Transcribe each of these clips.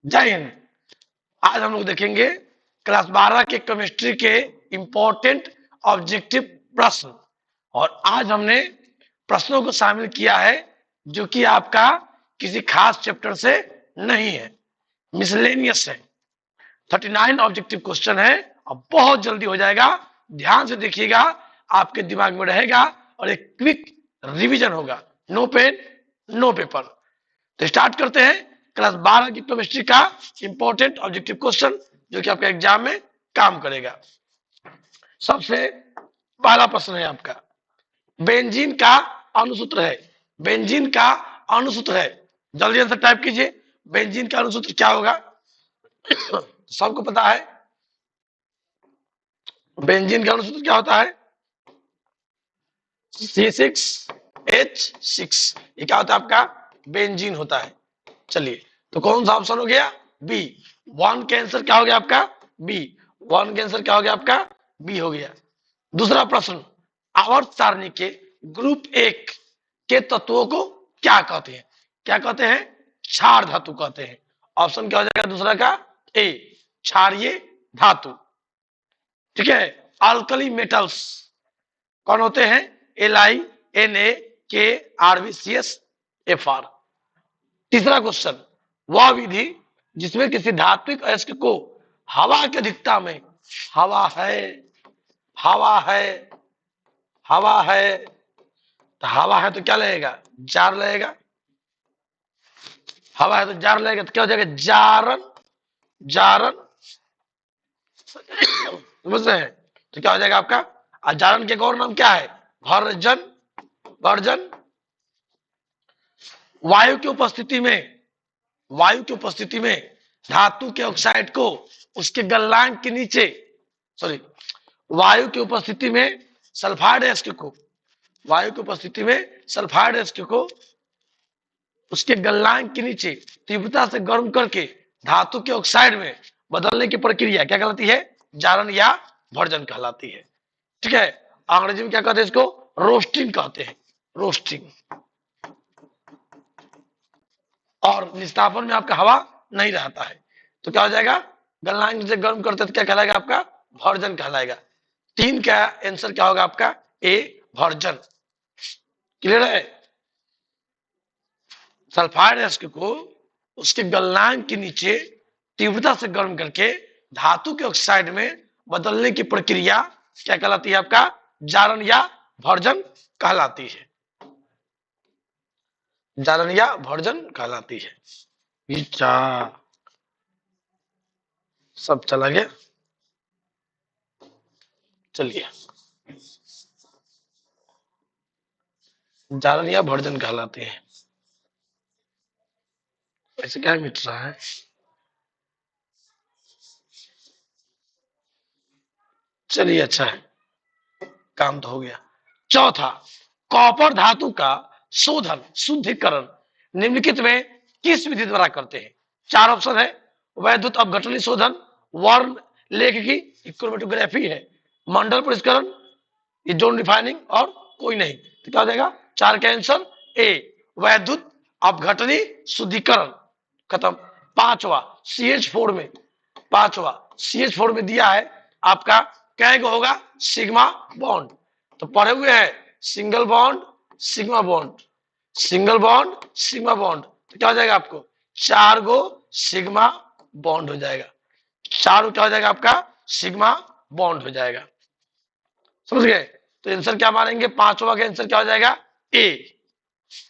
जय हिंद। आज हम लोग देखेंगे क्लास 12 के केमिस्ट्री के इंपॉर्टेंट ऑब्जेक्टिव प्रश्न। और आज हमने प्रश्नों को शामिल किया है जो कि आपका किसी खास चैप्टर से नहीं है, मिसलेनियस है। 39 ऑब्जेक्टिव क्वेश्चन है और बहुत जल्दी हो जाएगा। ध्यान से देखिएगा, आपके दिमाग में रहेगा और एक क्विक रिवीजन होगा। No pain no paper. तो स्टार्ट करते हैं क्लास 12 की केमिस्ट्री का इंपॉर्टेंट ऑब्जेक्टिव क्वेश्चन जो कि आपका एग्जाम में काम करेगा। सबसे पहला प्रश्न है आपका, बेंजीन का अणुसूत्र है। बेंजीन का अणुसूत्र है, जल्दी आंसर टाइप कीजिए। बेंजीन का अणुसूत्र क्या होगा? सबको पता है बेंजीन का अणुसूत्र क्या होता है? C6H6। ये क्या होता है आपका? बेंजीन होता है। चलिए, तो कौन सा ऑप्शन हो गया? बी। वन का आंसर क्या हो गया आपका? बी। वन का आंसर क्या हो गया आपका? बी हो गया। दूसरा प्रश्न, आवर्त सारणी के ग्रुप एक के तत्वों को क्या कहते हैं? क्या कहते हैं? क्षार धातु कहते हैं। ऑप्शन क्या हो जाएगा दूसरा का? ए, क्षारीय धातु। ठीक है। अल्कली मेटल्स कौन होते हैं? LiNaKRbCsFr। तीसरा क्वेश्चन, वह विधि जिसमें किसी धात्विक अयस्क को हवा की अधिकता में, हवा है, हवा है, हवा है, तो हवा है तो क्या लगेगा? जार लगेगा। हवा है तो जार लगेगा, तो क्या हो जाएगा? जारन। जारन, समझ रहे हैं? तो क्या हो जाएगा आपका? जारन के एक और नाम क्या है? भर्जन। भर्जन। वायु की उपस्थिति में, वायु की उपस्थिति में धातु के ऑक्साइड को उसके गलनांक के नीचे, सॉरी, वायु की उपस्थिति में सल्फाइड एसिड को, वायु की उपस्थिति में सल्फाइड एसिड को उसके गलनांक के नीचे तीव्रता से गर्म करके धातु के ऑक्साइड में बदलने की प्रक्रिया क्या कहलाती है? जारण या भर्जन कहलाती है। ठीक है। अंग्रेजी में क्या कहते हैं इसको? रोस्टिंग कहते हैं। रोस्टिंग। और निस्तापन में आपका हवा नहीं रहता है, तो क्या हो जाएगा? गलनांक से गर्म करते तो क्या कहलाएगा आपका? भर्जन कहलाएगा। तीन का आंसर क्या होगा आपका? ए, भर्जन। क्लियर है? सल्फाइड एसिड को उसके गलनांक के नीचे तीव्रता से गर्म करके धातु के ऑक्साइड में बदलने की प्रक्रिया क्या कहलाती है आपका? जारण या भर्जन कहलाती है। जारण या भर्जन कहलाती है। ये सब चला गया। चलिए, जारण या भर्जन कहलाते हैं। ऐसे क्या मिट रहा है? चलिए, अच्छा है, काम तो हो गया। चौथा, कॉपर धातु का शोधन, शुद्धिकरण निम्नलिखित में किस विधि द्वारा करते हैं? चार ऑप्शन है। वैद्युत अपघटनी शोधन, वर्न लेखकी, क्रोमेटोग्राफी है, मंडल परिष्करण, ये जोन रिफाइनिंग, और कोई नहीं। तो क्या हो जाएगा? चार का आंसर ए, वैद्युत अपघटनी शुद्धिकरण। खत्म। पांचवा, CH4 में, पांचवा CH4 में दिया है आपका कैग होगा? Sigma bond. तो पढ़े हुए हैं single bond sigma bond, single bond sigma bond. तो क्या हो जाएगा आपको? चार गो सिग्मा बॉन्ड हो जाएगा। चार क्या हो जाएगा आपका? सिग्मा बॉन्ड हो जाएगा। समझ गए? तो आंसर क्या मानेंगे? पांचवा का आंसर क्या हो जाएगा? ए।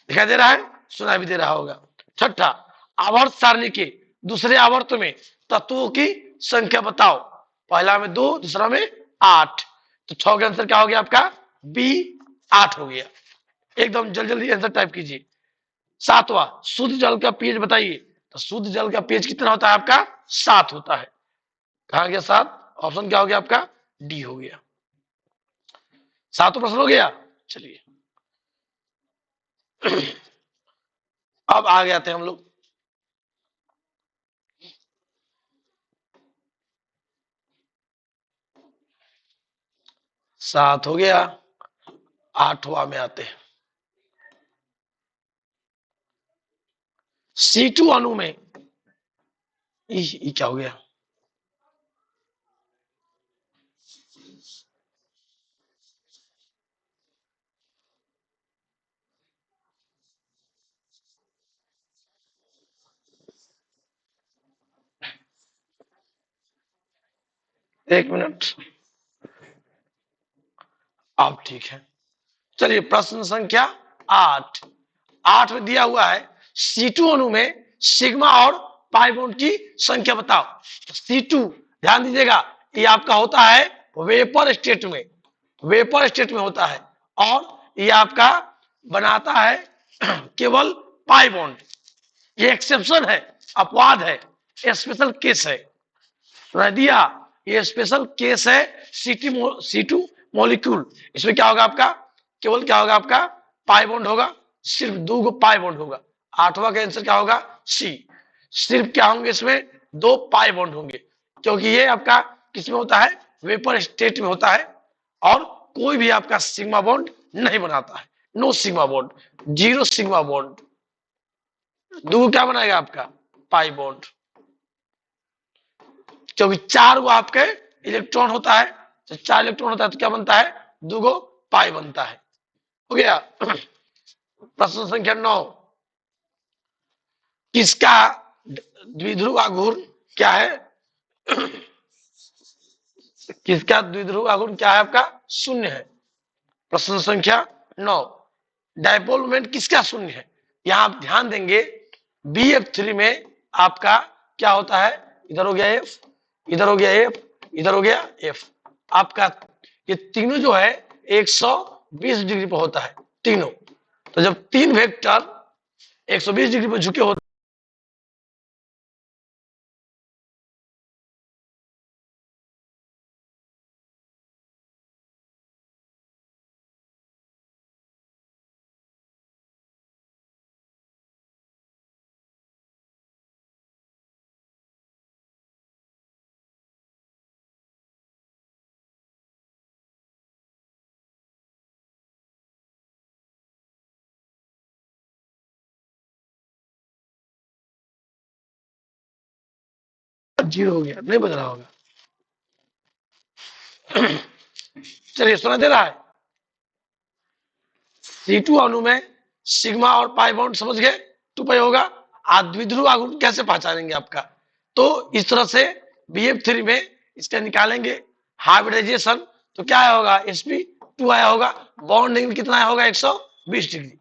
दिखाई दे रहा है? सुनाई भी दे रहा होगा। छठा, आवर्त सारणी के दूसरे आवर्त में तत्वों की संख्या बताओ। पहला में 2, दूसरा में 8। तो 6 का आंसर क्या हो गया आपका? बी, 8 हो गया। एकदम जल्दी जल्दी आंसर टाइप कीजिए। सातवां, शुद्ध जल का पीएच बताइए। तो शुद्ध जल का पीएच कितना होता है आपका? 7 होता है। कहा गया 7? ऑप्शन क्या हो गया आपका? डी हो गया। सातों प्रश्न हो गया। चलिए, अब आ गए थे हम लोग 7 हो गया, 8वां में आते हैं। C2 अणु में ये क्या हो गया? एक मिनट, अब ठीक है। चलिए प्रश्न संख्या 8। 8 में दिया हुआ है C2 अणु में सिग्मा और पाई बॉन्ड की संख्या बताओ। C2 ध्यान दीजिएगा, ये आपका होता है वेपर स्टेट में, वेपर स्टेट में होता है, और ये आपका बनाता है केवल पाई बॉन्ड। ये एक्सेप्शन है, अपवाद है, स्पेशल केस है। सुना दिया, ये स्पेशल केस है C2 मॉलिक्यूल। इसमें क्या होगा आपका, केवल क्या होगा आपका पाई बॉन्ड होगा, सिर्फ 2 पाई बॉन्ड होगा। 8वां का आंसर क्या होगा? सी। सिर्फ क्या होंगे इसमें? 2 पाई बॉन्ड होंगे, क्योंकि ये आपका किसमें होता है? वेपर स्टेट में होता है, और कोई भी आपका सिग्मा बॉन्ड नहीं बनाता है। No sigma bond, zero sigma bond. 2 क्या बनाएगा आपका? पाई बॉन्ड, क्योंकि 4 वो आपके इलेक्ट्रॉन होता है, तो 4 इलेक्ट्रॉन होता है तो क्या बनता है? 2 पाई बनता है। हो गया। प्रश्न संख्या 9। किसका द्विध्रुव आघूर्ण क्या है? किसका द्विध्रुव आघूर्ण क्या है आपका? शून्य है। प्रश्न संख्या 9। डायपोल मोमेंट किसका शून्य है? यहां आप ध्यान देंगे, BF3 में आपका क्या होता है? इधर हो गया एफ, इधर हो गया एफ, इधर हो गया एफ। आपका ये तीनों जो है 120 डिग्री पर होता है, तीनों। तो जब 3 वेक्टर 120 डिग्री पर झुके होते जीरो हो गया, नहीं बज रहा होगा। चलिए सुना दे रहा है। C2 अणु में सिग्मा और पाई बॉन्ड समझ गए, 2 पाई होगा। द्विध्रुव आघूर्ण कैसे पहचानेंगे आपका? तो इस तरह से BF3 में इसका निकालेंगे हाइब्रिडाइजेशन, तो क्या आया होगा? sp2 आया होगा। बॉन्ड एंगल कितना आया होगा? 120 डिग्री।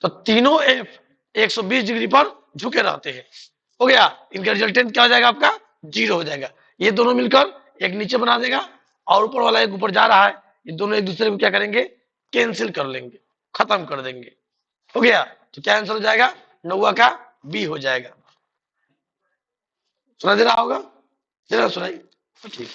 तो तीनों F 120 डिग्री पर झुके रहते हैं। हो गया, इनका रिजल्टेंट क्या हो जाएगा आपका? जीरो हो जाएगा। ये दोनों मिलकर एक नीचे बना देगा, और ऊपर वाला एक ऊपर जा रहा है, ये दोनों एक दूसरे को क्या करेंगे? कैंसिल कर लेंगे, खत्म कर देंगे। हो गया, तो क्या आंसर हो जाएगा? 9वां का बी हो जाएगा। सुना दे रहा होगा? दे रहा सुनाई, ठीक।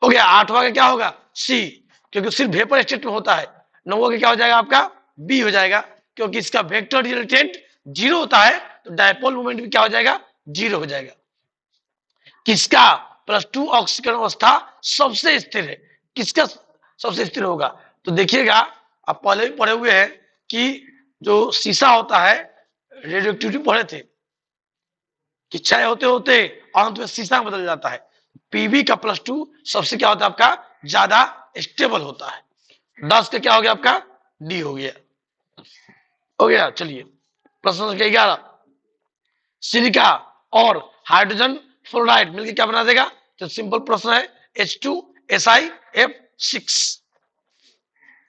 हो गया। 8वां का क्या होगा? सी, क्योंकि सिर्फ वेपर स्टेट में होता है। 9वां का क्या हो जाएगा आपका? बी हो जाएगा, क्योंकि इसका वेक्टर रिजल्टेंट जीरो होता है, तो डायपोल मोमेंट भी क्या हो जाएगा? जीरो हो जाएगा। किसका +2 ऑक्सीकरण अवस्था सबसे स्थिर है? किसका सबसे स्थिर होगा? तो देखिएगा, आप पहले भी पढ़े हुए हैं कि जो शीशा होता है, रेडियो एक्टिविटी पढ़े थे कि क्षय होते होते अंत में शीशा में बदल जाता है। पीबी का +2 सबसे क्या होता है आपका? ज्यादा स्टेबल होता है। 10 का क्या हो गया आपका? डी हो गया। हो गया। चलिए प्रश्न संख्या 11। सिलिका और हाइड्रोजन फ्लोराइड मिलकर क्या बना देगा? तो सिंपल प्रश्न है, H2SiF6।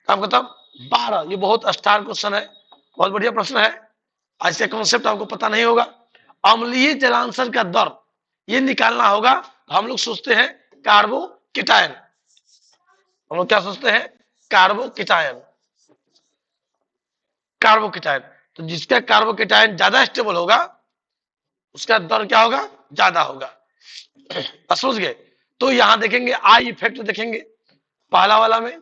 काम खत्म। 12, ये बहुत स्टार क्वेश्चन है, बहुत बढ़िया प्रश्न है। आज का कॉन्सेप्ट आपको पता नहीं होगा। अम्लीय जलांश का दर ये निकालना होगा, तो हम लोग सोचते हैं कार्बोकेटायन। हम लोग क्या सोचते हैं? कार्बोकेटायन। कार्बोकेटायन, तो जिसका कार्बोकेटायन ज्यादा स्टेबल होगा, उसका दर क्या होगा? ज्यादा होगा। समझ गए? तो यहां देखेंगे आई इफेक्ट देखेंगे, पहला वाला में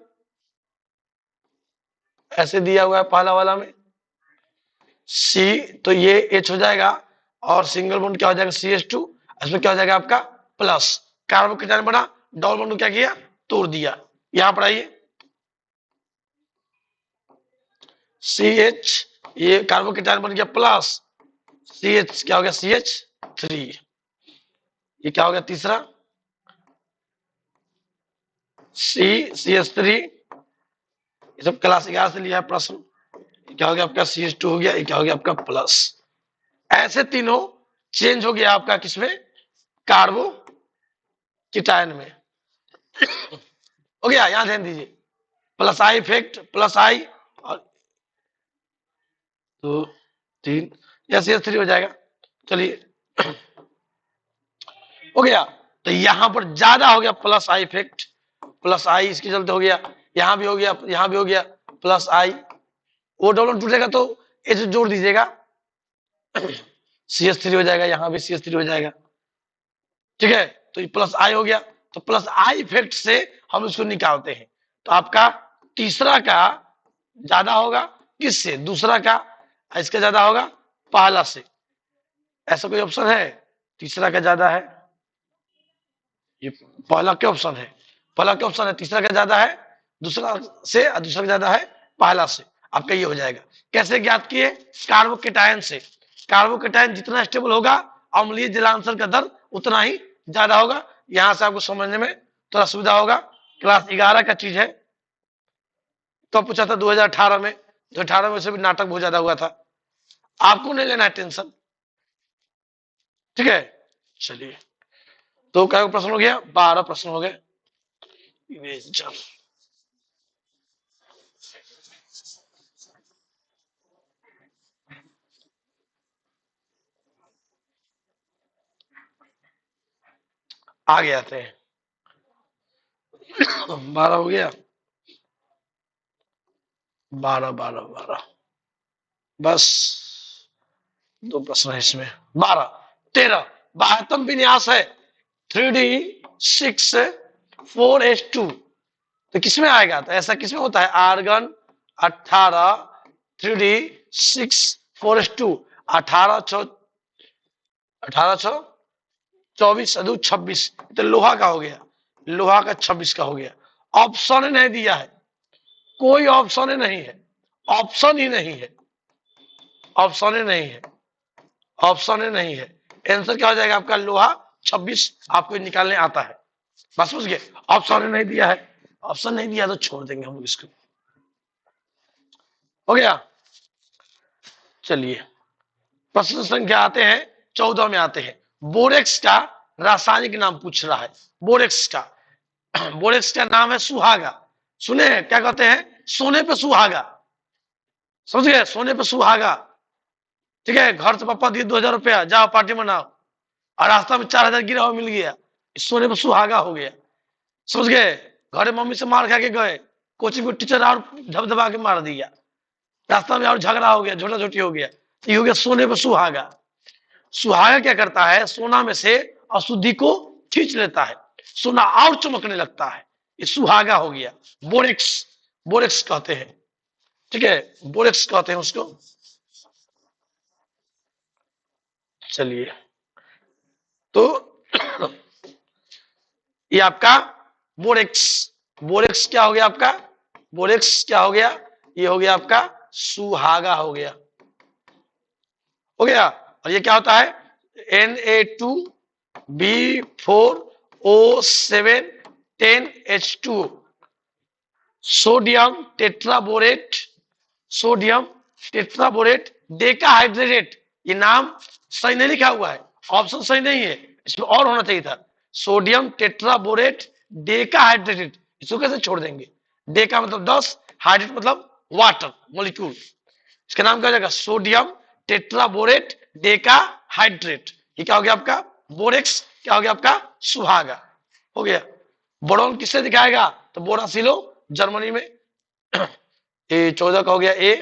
ऐसे दिया हुआ है, पहला वाला में सी, तो ये H हो जाएगा, और सिंगल बॉन्ड क्या हो जाएगा? CH2। इसमें क्या हो जाएगा आपका? प्लस। कार्बोकेटायन बना, डबल बॉन्ड क्या किया? तोड़ दिया। यहां पर आइए, CH, ये कार्बोकेटायन बन गया प्लस, CH क्या हो गया? CH, 3, ये क्या हो गया तीसरा, CH3, ये सब क्लास 11 से लिया है प्रश्न। क्या हो गया आपका CH2 हो गया, ये क्या हो गया आपका प्लस। ऐसे तीनों चेंज हो गया आपका किसमें, कार्बो कीटायन में। हो गया, यहां ध्यान दीजिए, प्लस आई इफेक्ट, प्लस आई और 2 3, या CH3 हो जाएगा। चलिए हो गया, तो यहां पर ज्यादा हो गया प्लस आई इफेक्ट, प्लस आई इसके चलते हो गया, यहां भी हो गया, यहां भी हो गया प्लस आई, वो डबल टूटेगा तो एच जोड़ दीजिएगा, CH3 हो जाएगा, यहां भी CH3 हो जाएगा। ठीक है, तो ये प्लस आई हो गया, तो प्लस आई इफेक्ट से हम इसको निकालते हैं, तो आपका तीसरा का ज्यादा होगा किससे, दूसरा का, इसका ज्यादा होगा पहला से। ऐसा कोई ऑप्शन है, तीसरा का ज्यादा है, ये पहला क्या ऑप्शन है, पहला क्या ऑप्शन है, तीसरा का ज्यादा है दूसरा से, और दूसरा का ज्यादा है पहला से, आपका ये हो जाएगा। कैसे ज्ञात किए, कार्बोकेटायन से, कार्बोकेटायन जितना स्टेबल होगा अम्लीय जलांसर का दर उतना ही ज्यादा होगा। यहां से आपको समझने में थोड़ा सुविधा होगा, क्लास 11 का चीज है, तो पूछा था 2018 में, 2018 में से भी नाटक बहुत ज्यादा हुआ था, आपको नहीं लेना है टेंशन। ठीक है, चलिए, तो क्या प्रश्न हो गया, 12 प्रश्न हो गए। आगे आते हैं, 12 हो गया, 12 12 12, बस 2 प्रश्न है इसमें, 12 13, 72 विन्यास है 3D6 4H2, तो किसमें आएगा, तो ऐसा किसमें होता है, आर्गन 18 3D6 4H2, 18 18 24 26, तो लोहा का हो गया, लोहा का 26 का हो गया। ऑप्शन नहीं दिया है, कोई ऑप्शन नहीं है, ऑप्शन ही नहीं है, ऑप्शन ही नहीं है, ऑप्शन ही नहीं है। आंसर क्या हो जाएगा आपका, लोहा 26 आपको निकालने आता है, बस समझ गए। ऑप्शन नहीं दिया है, ऑप्शन नहीं दिया तो छोड़ देंगे हम इसको। हो गया, चलिए प्रश्न संख्या आते हैं 14 में आते हैं, बोरेक्स का रासायनिक नाम पूछ रहा है, बोरेक्स का, बोरेक्स का नाम है सुहागा, सुने क्या कहते हैं, सोने पे सुहागा, समझ गए, सोने पे सुहागा। ठीक है, घर से पापा दिए 2000 रुपया, जाओ पार्टी मनाओ, और रास्ता में 4000 गिरा हुआ मिल गया, सोने पे सुहागा हो गया, समझ गए। घर मम्मी से मार खा के गए, कोचिंग में टीचर और धबधबा के मार दिया, रास्ता में और झगड़ा हो गया, झोटा झोटी हो गया, ये हो गया सोने पे सुहागा। सुहागा क्या करता है, सोना में से अशुद्धि को खींच लेता है, सोना और चमकने लगता है, ये सुहागा हो गया, बोरेक्स, बोरेक्स कहते हैं। ठीक है, बोरेक्स कहते हैं उसको। चलिए, तो ये आपका बोरेक्स, बोरेक्स क्या हो गया आपका, बोरेक्स क्या हो गया, ये हो गया आपका सुहागा हो गया, हो गया। और ये क्या होता है, Na2B4O7 10H2, sodium tetraborate, sodium tetraborate decahydrate, ये नाम सही नहीं लिखा हुआ है, ऑप्शन सही नहीं है, इसमें और होना चाहिए था, सोडियम टेट्राबोरेट डेकाहाइड्रेटेड, इसको कैसे छोड़ देंगे, डेका मतलब 10, हाइड्रेट मतलब वाटर मॉलिक्यूल, इसका नाम क्या हो जाएगा, सोडियम टेट्राबोरेट डेकाहाइड्रेट, ये क्या हो गया आपका बोरेक्स, क्या हो गया आपका सुहागा, हो गया। बोरॉन किससे दिखाएगा, तो बोरासिलो जर्मनी में, ए 14 का हो गया ए,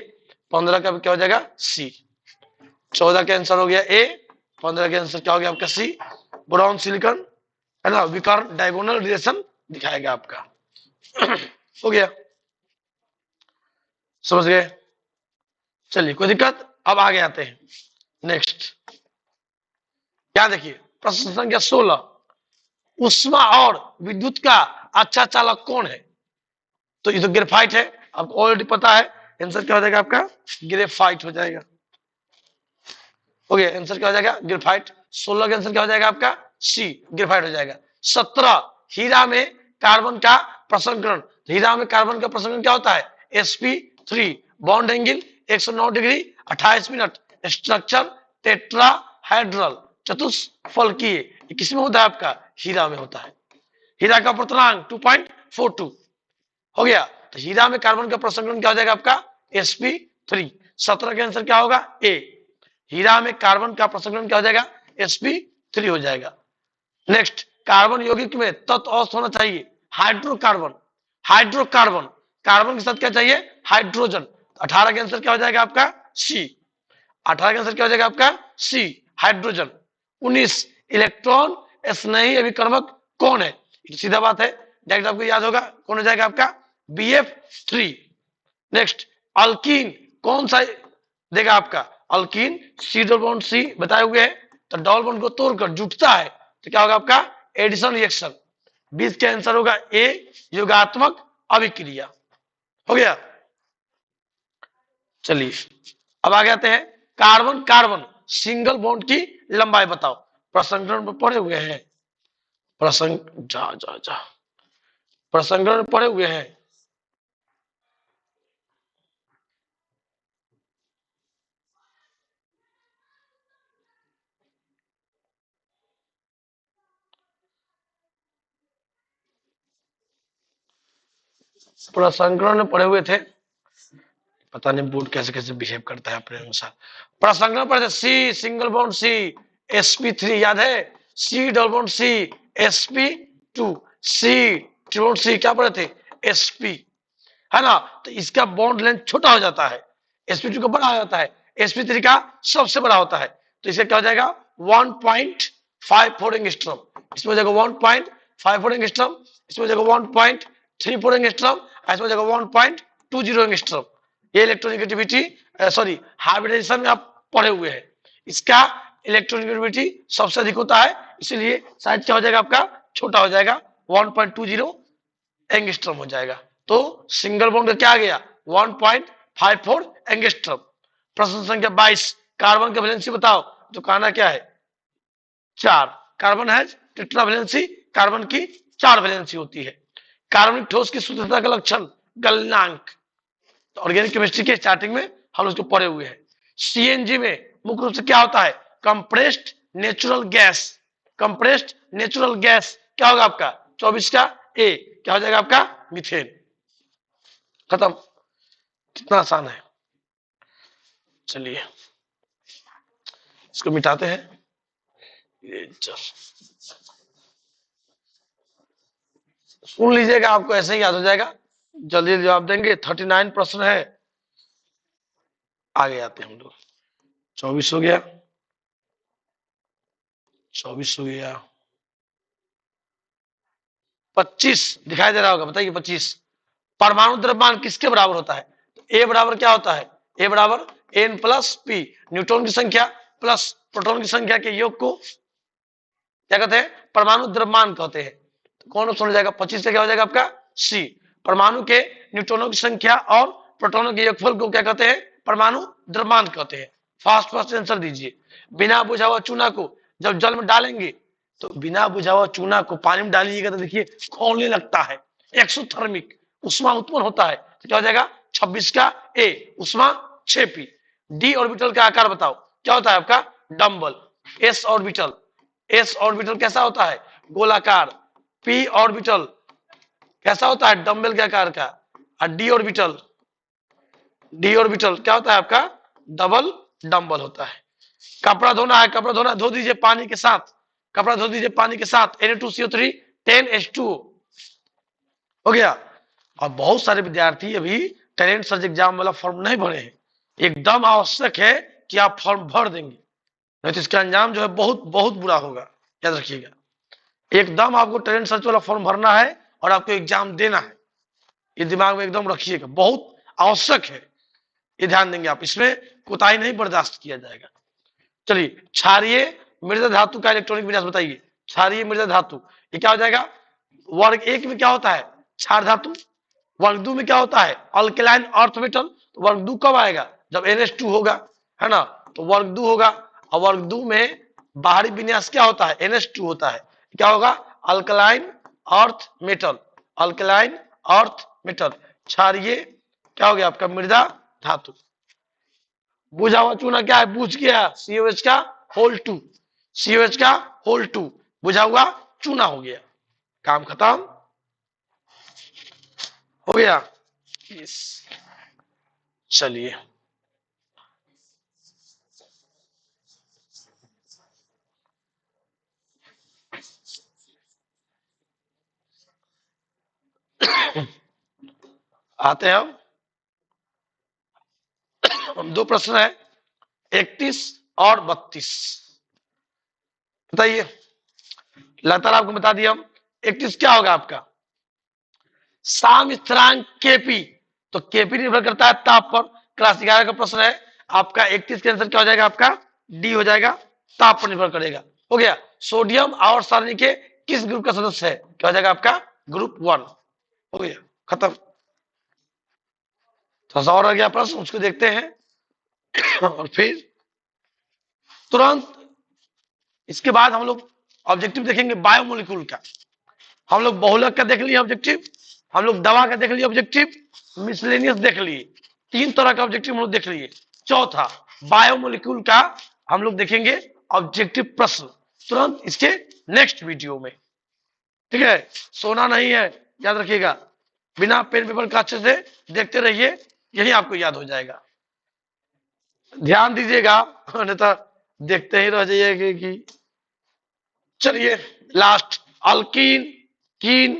15 का क्या हो जाएगा सी, 14 का आंसर हो गया ए, 15 का आंसर क्या हो गया आपका सी, ब्राउन सिलिकॉन है ना, विकार डायगोनल रिलेशन दिखाएगा आपका। हो गया, समझ गए। चलिए कोई दिक्कत, अब आगे आते हैं नेक्स्ट, क्या देखिए प्रश्न संख्या 16, उष्मा और विद्युत का अच्छा चालक कौन है, तो ये तो ग्रेफाइट है, आपको ऑलरेडी पता है, आंसर क्या हो जाएगा आपका ग्रेफाइट हो जाएगा। हो गया, आंसर क्या हो जाएगा ग्रेफाइट। 16 का आंसर क्या हो जाएगा आपका सी ग्रेफाइट हो जाएगा। 17 हीरा में कार्बन का प्रसंकरण, हीरा में कार्बन का प्रसंकरण क्या होता है sp3, bond angle 109 degree 28 minute, structure tetrahedral चतुष्फलकीय, किसमें होता है आपका हीरा में होता है। हीरा का अपर्तनांक 2.42 हो गया। तो हीरा में कार्बन का प्रसंकरण क्या हो जाएगा आपका sp3। 17 का आंसर क्या होगा ए, हीरा में कार्बन का प्रसंकरण क्या हो जाएगा sp3 हो जाएगा। नेक्स्ट, कार्बन यौगिक में तत्व अवस्था होना चाहिए हाइड्रोकार्बन, हाइड्रोकार्बन कार्बन के साथ क्या चाहिए हाइड्रोजन। 18 का आंसर क्या हो जाएगा आपका सी, 18 का आंसर क्या हो जाएगा आपका सी हाइड्रोजन। 19 इलेक्ट्रॉन स्नेही अभिकर्मक कौन है, सीधा बात है डायरेक्ट आपको याद होगा, कौन हो जाएगा आपका BF3। नेक्स्ट, अल्कीन कौन सा देगा आपका alkene, C double bond C बताए हुए हैं, तो डबल बॉन्ड को तोड़कर जुटता है तो क्या होगा आपका एडिशन रिएक्शन। 20 का आंसर होगा ए योगात्मक अभिक्रिया। हो गया, चलिए अब आगे आते हैं कार्बन कार्बन सिंगल बॉन्ड की लंबाई बताओ, प्रसंकरण में पढ़े हुए हैं, प्रसंग जा जा जा प्रसंकरण में पढ़े हुए हैं। प्रसंकरण में पढ़े हुए थे, पता नहीं बोर्ड कैसे कैसे बिहेव करता है अपने अनुसार। प्रसंकरण पढ़े थे C single bond C sp3 याद है, C double bond C sp2, C triple bond C क्या पढ़े थे sp, है ना। तो इसका बॉन्ड लेंथ छोटा हो जाता है, sp2 का बड़ा हो जाता है, sp3 का सबसे बड़ा होता है, तो इसका क्या हो जाएगा 1.54 एंगस्ट्रॉम, इसमें हो जाएगा 1.54 एंगस्ट्रॉम, इसमें हो जाएगा 1.34 एंगस्ट्रॉम, इसमें हो जाएगा 1.20 एंगस्ट्रॉम। ये इलेक्ट्रोनेगेटिविटी सॉरी हाइब्रिडाइजेशन में आप पढ़े हुए हैं, इसका इलेक्ट्रोनेगेटिविटी सबसे अधिक होता है, इसीलिए साइज क्या हो जाएगा आपका छोटा हो जाएगा 1.20 एंगस्ट्रॉम हो जाएगा। तो सिंगल बॉन्ड का क्या आ गया 1.54 एंगस्ट्रॉम। प्रश्न संख्या 22 कार्बन का वैलेंसी बताओ, तो कहना क्या है 4, कार्बन है टेट्रा वैलेंसी, कार्बन की 4 वैलेंसी होती है। कार्बनिक ठोस की शुद्धता का लक्षण गलनांक, तो ऑर्गेनिक केमिस्ट्री के स्टार्टिंग में हम उसको पढ़े हुए हैं। सीएनजी में मुख्य रूप से क्या होता है compressed natural gas, compressed natural gas क्या होगा आपका 24 का ए क्या हो जाएगा आपका मीथेन। खत्म, कितना आसान है। चलिए इसको मिटाते हैं, सुन लीजिएगा आपको ऐसे ही याद हो जाएगा, जल्दी जवाब देंगे। 39 प्रश्न है, आगे आते हैं हम लोग। 24 हो गया, 24 हो गया, 25 दिखाई दे रहा होगा, बताइए 25 परमाणु द्रव्यमान किसके बराबर होता है, ए बराबर क्या होता है ए बराबर एन प्लस पी, न्यूट्रॉन की संख्या प्लस प्रोटॉन की संख्या के योग को क्या कहते हैं परमाणु द्रव्यमान कहते हैं। तो कौन ऑप्शन हो जाएगा 25 से क्या हो जाएगा आपका सी, परमाणु के न्यूट्रॉनों की संख्या और प्रोटॉनों के योगफल को क्या कहते हैं परमाणु द्रव्यमान कहते हैं। फास्ट फास्ट आंसर दीजिए। बिना बुझा हुआ चूना को जब जल में डालेंगे, तो बिना बुझा हुआ चूना को पानी में डालिएगा तो देखिए खौलने लगता है, एक्सोथर्मिक उष्मा उत्पन्न होता है, तो क्या हो जाएगा 26 का ए उष्मा 6p। डी ऑर्बिटल का आकार बताओ, क्या होता है आपका dumbbell. S orbital, S orbital कैसा होता है गोलाकार, पी ऑर्बिटल कैसा होता है डम्बल के आकार का, और डी ऑर्बिटल, डी ऑर्बिटल क्या होता है आपका डबल डम्बल होता है। कपड़ा धोना है, कपड़ा धोना धो दीजिए पानी के साथ, कपड़ा धो दीजिए पानी के साथ Na2CO3 10H2 हो गया। और बहुत सारे विद्यार्थी अभी टैलेंट सर्च एग्जाम वाला फॉर्म नहीं भरे हैं, एकदम आवश्यक है कि आप फॉर्म भर देंगे, नहीं तो इसका अंजाम जो है बहुत बहुत बुरा होगा, याद रखिएगा। एकदम आपको टैलेंट सर्च वाला फॉर्म भरना है और आपको एग्जाम देना है, ये दिमाग में एकदम रखिएगा, बहुत आवश्यक है, ये ध्यान देंगे आप, इसमें कोताही नहीं बर्दाश्त किया जाएगा। चलिए क्षारीय मृदा धातु का इलेक्ट्रॉनिक विन्यास बताइए। क्षारीय मृदा धातु ये क्या हो जाएगा वर्ग एक में क्या होता है क्षार धातु, वर्ग दो में क्या होता है अल्कलाइन अर्थ मेटल, तो वर्ग दो कब आएगा जब NH2 होगा, है ना, तो वर्ग दो होगा, और वर्ग 2 में बाहरी विन्यास क्या होता है, NH2 होता है। क्या होगा, alkaline earth metal, alkaline earth metal, क्षारीय क्या हो गया आपका, मृदा धातु। बुझा हुआ चूना क्या है, बुझ गया, COH का होल 2, COH का होल 2 बुझा हुआ चूना हो गया, काम खत्म हो गया। चलिए आते हैं हम दो प्रश्न है, 31 और 32, बताइए। लगातार आपको बता दिया हम, 31 क्या होगा आपका, साम स्थिरांक केपी, तो केपी निर्भर करता है ताप पर। क्लास 11 का प्रश्न है आपका, 31 के आंसर क्या हो जाएगा आपका, डी हो जाएगा, ताप पर निर्भर करेगा। हो गया। सोडियम आवर्त सारणी के किस ग्रुप का सदस्य है, क्या हो जाएगा आपका, ग्रुप 1। हो गया, खत्म। थोड़ा सा और आ गया प्रश्न, उसको देखते हैं और फिर तुरंत इसके बाद हम लोग ऑब्जेक्टिव देखेंगे बायोमोलिक्यूल का। हम लोग बहुलक का देख लिए ऑब्जेक्टिव, हम लोग दवा का देख लिए ऑब्जेक्टिव, मिसलेनियस देख लिए, 3 तरह का ऑब्जेक्टिव हम लोग देख लिए। चौथा बायोमोलिक्यूल का हम लोग देखेंगे ऑब्जेक्टिव प्रश्न तुरंत इसके नेक्स्ट वीडियो में, ठीक है। सोना नहीं है, याद रखिएगा, बिना पेन पेपर का अच्छे से देखते रहिए, यही आपको याद हो जाएगा। ध्यान दीजिएगा, नहीं तो देखते ही रह जाइएगा कि। चलिए लास्ट, अल्कीन, कीन,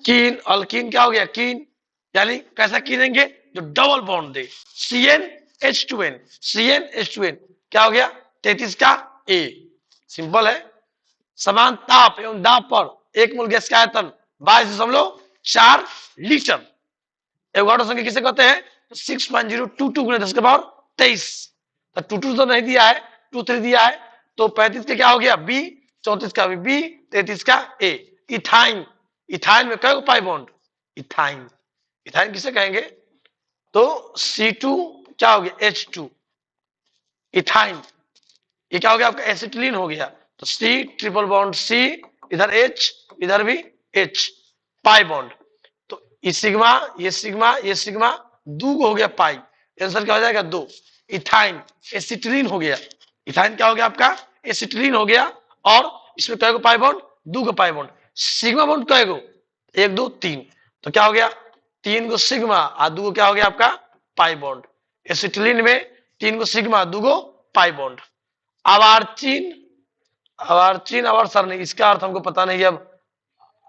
कीन, अल्कीन क्या हो गया, कीन, यानी कैसा कीनेंगे, जो डबल बॉन्ड दे, CnH2n, CnH2n क्या हो गया, 33 का A, सिंपल है। समान ताप एवं दाब पर एक मोल गैस का आयतन 22.4 लीटर। एवोगाड्रो संख्या किसे कहते हैं, 6.022 गुणे 10 के पावर 23। तो 22 तो नहीं दिया है, 23 दिया है, तो 35 का क्या हो गया B, 34 का B, 33 का A। इथाइन, इथाइन में कई पाई बॉन्ड, इथाइन, इथाइन किसे कहेंगे, तो C2 क्या हो गया, H2, इथाइन। ये क्या हो गया आपका, एसिटिलीन हो गया, तो C ट्रिपल बॉन्ड C, इधर H, इधर भी H, पाई बॉन्ड। तो ये सिग्मा, ये सिग्मा, ये सिग्मा, 2 हो गया पाई, आंसर क्या हो जाएगा 2। इथाइन एसिटिलीन हो गया, इथाइन क्या हो गया आपका, एसिटिलीन हो गया। और इसमें कई पाई बॉन्ड, 2 का पाई बॉन्ड। सिग्मा बॉन्ड कई गो, 1 2 3, तो क्या हो गया, 3 गो सिग्मा और 2 क्या हो गया आपका, पाई बॉन्ड। एसिटिलीन में 3 गो सिग्मा, 2 गो पाई बॉन्ड। अवार्चिन, अवार्चिन अवार सरणी, इसका अर्थ हमको पता नहीं है। अब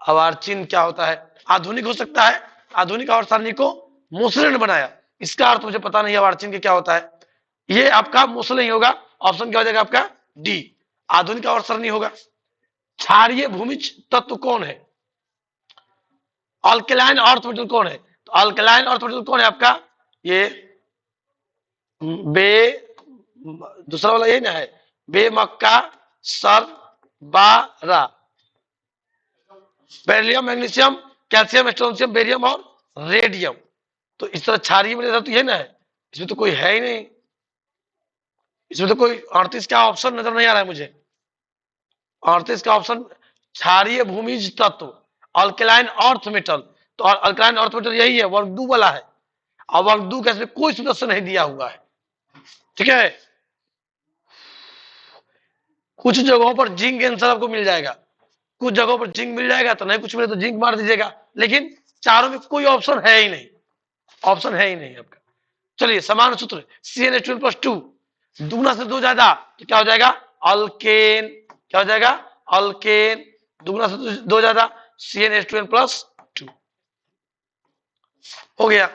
अवार्चिन क्या होता है, आधुनिक हो सकता है, आधुनिक आवर्त सारणी को मोसले ने बनाया, इसका अर्थ मुझे पता नहीं है अवार्चिन के क्या होता है। ये आपका मोसले ही होगा, ऑप्शन क्या हो जाएगा आपका डी, आधुनिक आवर्त सारणी होगा। क्षारीय भूमिज तत्व कौन है, अल्कलाइन अर्थ मेटल कौन है, तो अल्कलाइन अर्थ मेटल कौन है आपका, ये बे, दूसरा वाला यही ना है, बेमक्का सर बारा, beryllium, magnesium, calcium, strontium, barium और रेडियम। तो इस तरह क्षारीय में तो ये ना है, इसमें तो कोई है ही नहीं, इसमें तो कोई 38 का ऑप्शन नजर नहीं आ रहा है मुझे, 38 का ऑप्शन क्षारीय भूमिज तत्व, अल्कलाइन अर्थ मेटल, तो अल्कलाइन अर्थ मेटल यही है, वर्ग 2 वाला है, और वर्ग 2 का इसमें कोई सदस्य नहीं दिया हुआ है, ठीक है। कुछ जगहों पर जिंक आंसर आपको मिल जाएगा, कुछ जगहों पर जिंक मिल जाएगा, तो नहीं कुछ मिले तो जिंक मार दीजिएगा, लेकिन चारों में कोई ऑप्शन है ही नहीं, ऑप्शन है ही नहीं आपका। चलिए समान सूत्र, CnH2n+2, दुगना से 2 ज्यादा तो क्या हो जाएगा, अल्केन, क्या हो जाएगा, अल्केन, दुगना से 2 ज्यादा CnH2n+2 हो गया।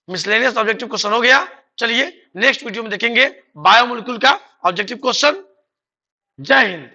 मिसलेनियस ऑब्जेक्टिव क्वेश्चन हो गया। चलिए नेक्स्ट वीडियो में देखेंगे बायोमोलिक्यूल का ऑब्जेक्टिव क्वेश्चन। जय हिंद।